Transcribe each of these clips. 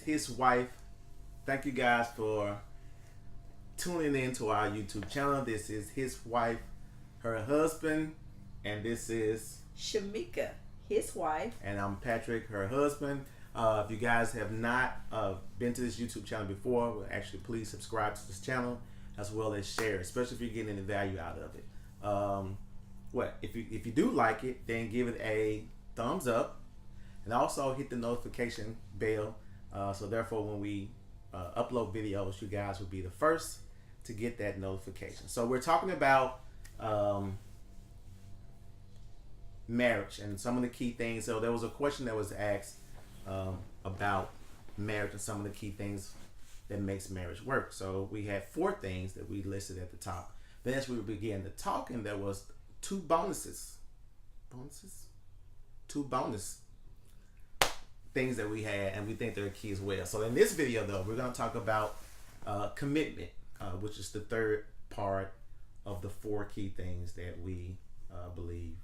his wife. Thank you guys for tuning in to our YouTube channel. This is his wife, her husband, and this is Shamika, his wife. and I'm Patrick, her husband. If you guys have not been to this YouTube channel before, well, actually please subscribe to this channel as well as share, especially if you're getting any value out of it. If you do like it, then give it a thumbs up, and also hit the notification bell. So therefore, when we upload videos, you guys will be the first to get that notification. So we're talking about marriage and some of the key things. So there was a question that was asked about marriage and some of the key things that makes marriage work. So we had 4 things that we listed at the top. Then as we began to talking, there was 2 bonuses. Two bonus things that we had, and we think they're key as well. So in this video, though, we're going to talk about commitment, which is the third part of the 4 key things that we believe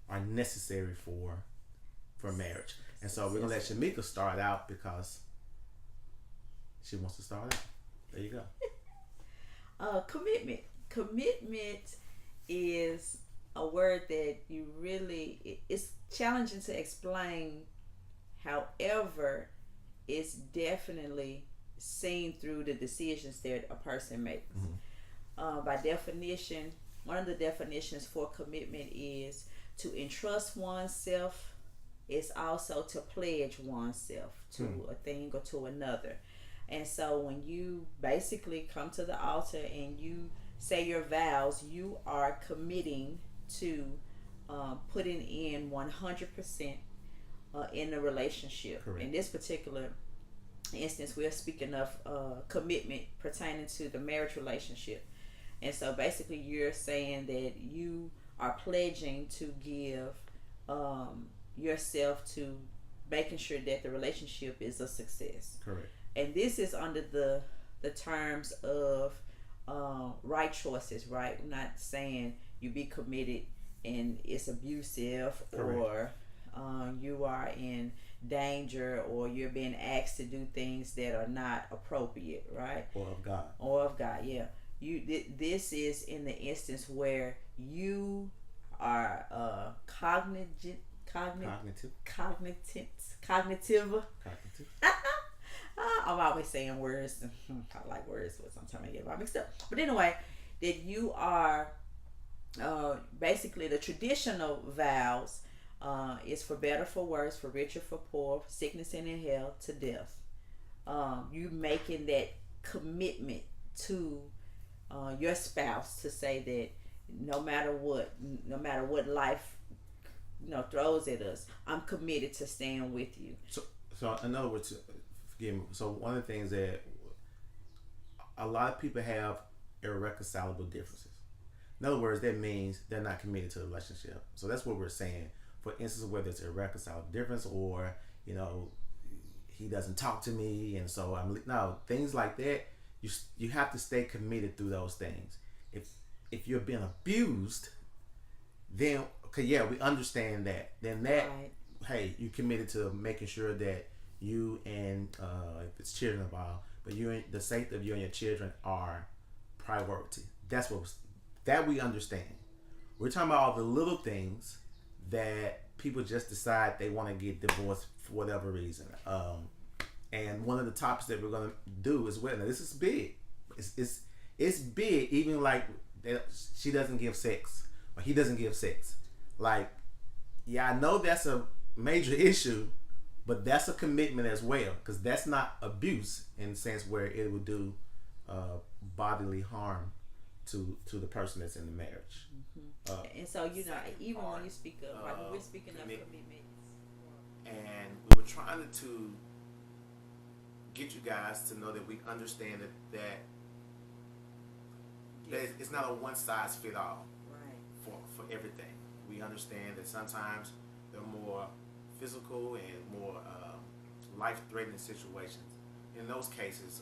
are necessary for marriage. And so we're gonna let Shamika start out because she wants to start out. There you go. Commitment is a word that it's challenging to explain. However, it's definitely seen through the decisions that a person makes. By definition, one of the definitions for commitment is to entrust oneself. It's also to pledge oneself to a thing or to another. And so when you basically come to the altar and you say your vows, you are committing to putting in 100% in the relationship. Correct. In this particular instance, we're speaking of commitment pertaining to the marriage relationship. And so basically you're saying that you are pledging to give yourself to making sure that the relationship is a success. Correct. And this is under the terms of right choices, right? I'm not saying you be committed and it's abusive. Correct. Or you are in danger, or you're being asked to do things that are not appropriate, right? Or of God, yeah. This is in the instance where you are cognitive. I'm always saying words. I like words, but sometimes I get my mixed up. But anyway, that you are basically the traditional vows is for better, for worse, for richer, for poor, for sickness and in health, to death. You making that commitment to your spouse to say that no matter what life throws at us, I'm committed to staying with you. So in other words, forgive me. So one of the things that a lot of people have irreconcilable differences. In other words, that means they're not committed to the relationship. So that's what we're saying. For instance, whether it's irreconcilable difference, or he doesn't talk to me, and so things like that. You have to stay committed through those things. If you're being abused, then we understand that. Then that, right. Hey, you committed to making sure that you and if it's children involved, but the safety of you and your children are priority. That we understand. We're talking about all the little things that people just decide they want to get divorced for whatever reason. And one of the topics that we're going to do as well. Now this is big. It's big. Even like she doesn't give sex, or he doesn't give sex. Like, yeah, I know that's a major issue, but that's a commitment as well, because that's not abuse in the sense where it would do bodily harm to the person that's in the marriage. And so even when you speak of we're speaking of commitment, and we were trying to get you guys to know that we understand that it's not a one size fit all, right, for everything. We understand that sometimes there are more physical and more life-threatening situations. In those cases,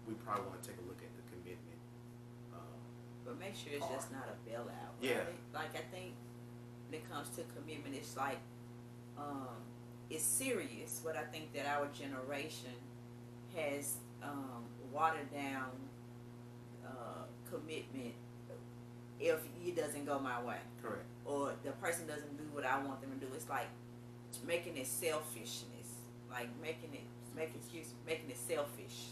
we probably want to take a look at the commitment. But make sure it's just not a bailout. Yeah. Right? Like, I think when it comes to commitment, it's like it's serious, but I think that our generation has watered down commitment if it doesn't go my way. Correct. Or the person doesn't do what I want them to do. It's like making it selfishness, like making it selfish.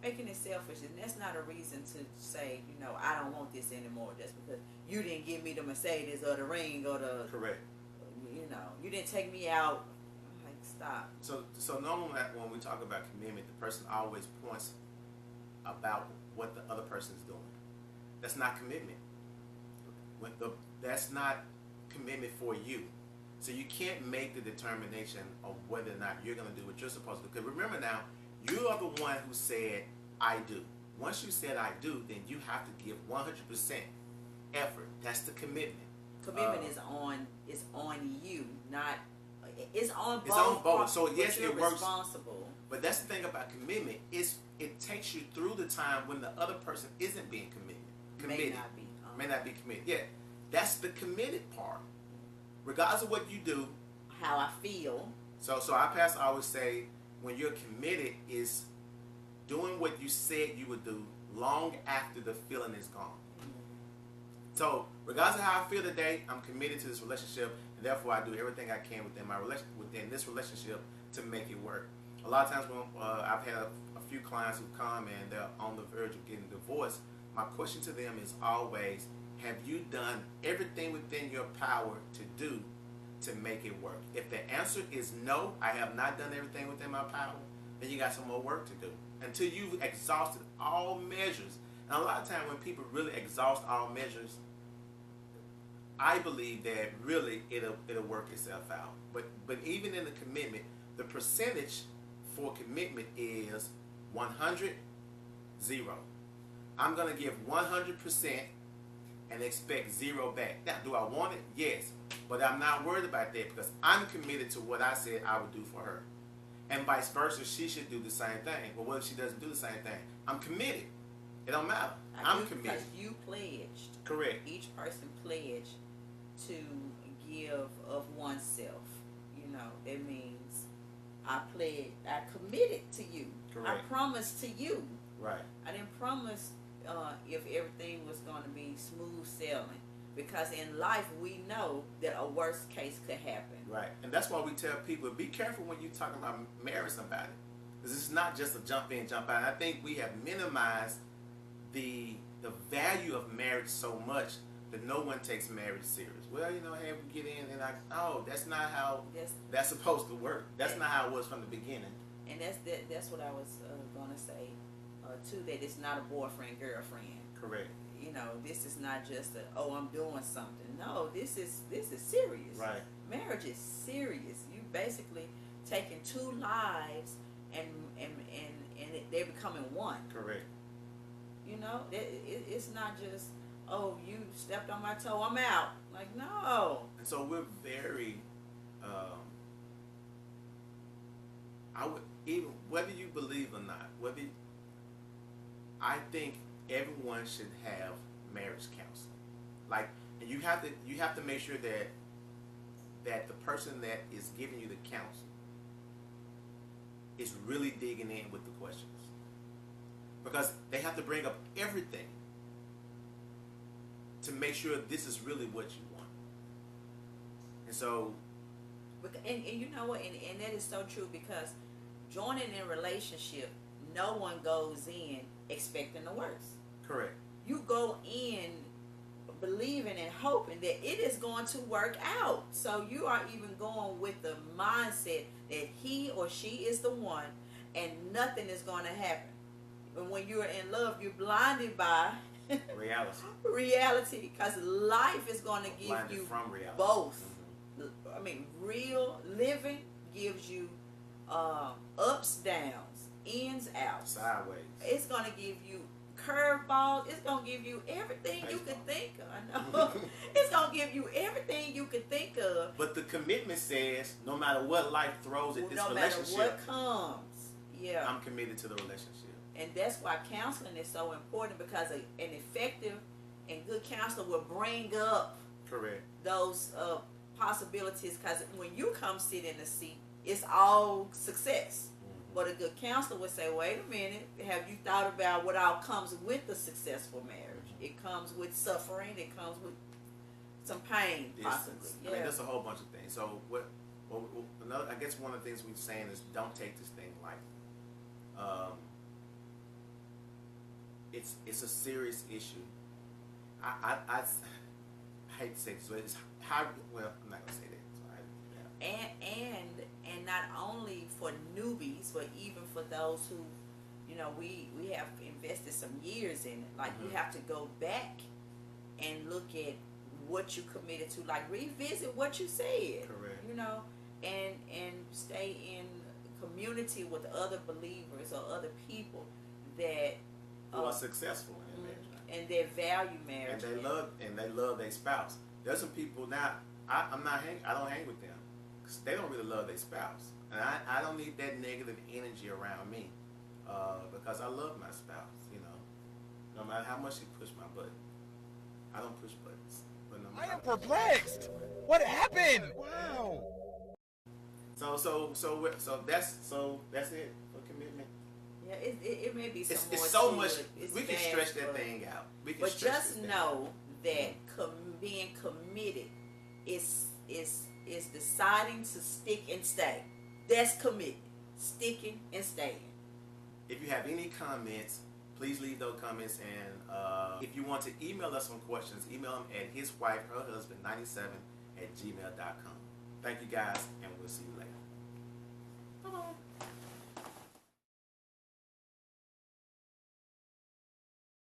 Making it selfish, and that's not a reason to say, I don't want this anymore just because you didn't give me the Mercedes or the ring or the Correct. You didn't take me out. Like, stop. So normally when we talk about commitment, the person always points about what the other person is doing. That's not commitment. That's not commitment for you. So you can't make the determination of whether or not you're going to do what you're supposed to do. Because remember now, you are the one who said, I do. Once you said I do, then you have to give 100% effort. That's the commitment. Commitment is on you, not it's on both. It's on both. So yes, you're it works. Responsible. But that's the thing about commitment. It takes you through the time when the other person isn't being committed. May not be committed. Yeah, that's the committed part. Regardless of what you do, how I feel. So our pastor always say, when you're committed, is doing what you said you would do long after the feeling is gone. So regardless of how I feel today, I'm committed to this relationship, and therefore I do everything I can within this relationship to make it work. A lot of times when I've had a few clients who come and they're on the verge of getting divorced, my question to them is always, have you done everything within your power to do to make it work? If the answer is no, I have not done everything within my power, then you got some more work to do. Until you've exhausted all measures. And a lot of times when people really exhaust all measures, I believe that really it'll work itself out. But even in the commitment, the percentage for commitment is 100, 0. I'm going to give 100% and expect 0 back. Now, do I want it? Yes. But I'm not worried about that because I'm committed to what I said I would do for her. And vice versa, she should do the same thing. But what if she doesn't do the same thing? I'm committed. It don't matter. I'm committed. Because you pledged. Correct. Each person pledged to give of oneself. That means I committed to you. Correct. I promised to you. Right. I didn't promise if everything was going to be smooth sailing. Because in life, we know that a worst case could happen. Right. And that's why we tell people, be careful when you're talking about marrying somebody. Because it's not just a jump in, jump out. And I think we have minimized the value of marriage so much that no one takes marriage serious. Well, hey, we get in and that's not how that's supposed to work. That's not how it was from the beginning. And that's what I was going to say, too, that it's not a boyfriend, girlfriend. Correct. This is not just I'm doing something. No, this is serious. Right. Marriage is serious. You basically taking two lives and they're becoming one. Correct. It's not just, you stepped on my toe, I'm out. Like, no. And so we're very, even whether you believe or not, I think everyone should have marriage counseling. And you have to make sure that the person that is giving you the counsel is really digging in with the questions. Because they have to bring up everything to make sure this is really what you want. And so... And you know what? And that is so true, because joining in a relationship, no one goes in expecting the worst. Correct. You go in believing and hoping that it is going to work out. So you are even going with the mindset that he or she is the one and nothing is going to happen. And when you're in love, you're blinded by reality, because life is going to give you both. Mm-hmm. I mean, real living gives you ups, downs, ins, outs, sideways. It's going to give you curveballs. It's going to give you everything you could think of. I know. It's going to give you everything you could think of. But the commitment says, no matter what life throws at this relationship, no matter what comes, I'm committed to the relationship. And that's why counseling is so important, because an effective and good counselor will bring up correct those possibilities, because when you come sit in the seat, it's all success. But a good counselor would say, wait a minute, have you thought about what all comes with a successful marriage? It comes with suffering, it comes with some pain, possibly. I mean, there's a whole bunch of things. So another, I guess one of the things we're saying is don't take this thing lightly. It's a serious issue. I hate to say this, but it's hard. Well, I'm not gonna say that. So And not only for newbies, but even for those who, we have invested some years in it. Like you have to go back and look at what you committed to, like revisit what you said. Correct. And stay in community with other believers or other people that who are successful in marriage, and that value marriage, and they love their spouse. There's some people now. I don't hang with them because they don't really love their spouse, and I don't need that negative energy around me because I love my spouse. No matter how much he push my button, I don't push buttons. But no I am perplexed. What happened? Wow. So that's it for commitment. Yeah, it may be some more. It's so to much. It's We can vast, stretch that thing out. But just know that being committed is deciding to stick and stay. That's commitment. Sticking and staying. If you have any comments, please leave those comments. And if you want to email us some questions, email them at hiswifeherhusband97@gmail.com. Thank you guys, and we'll see you later.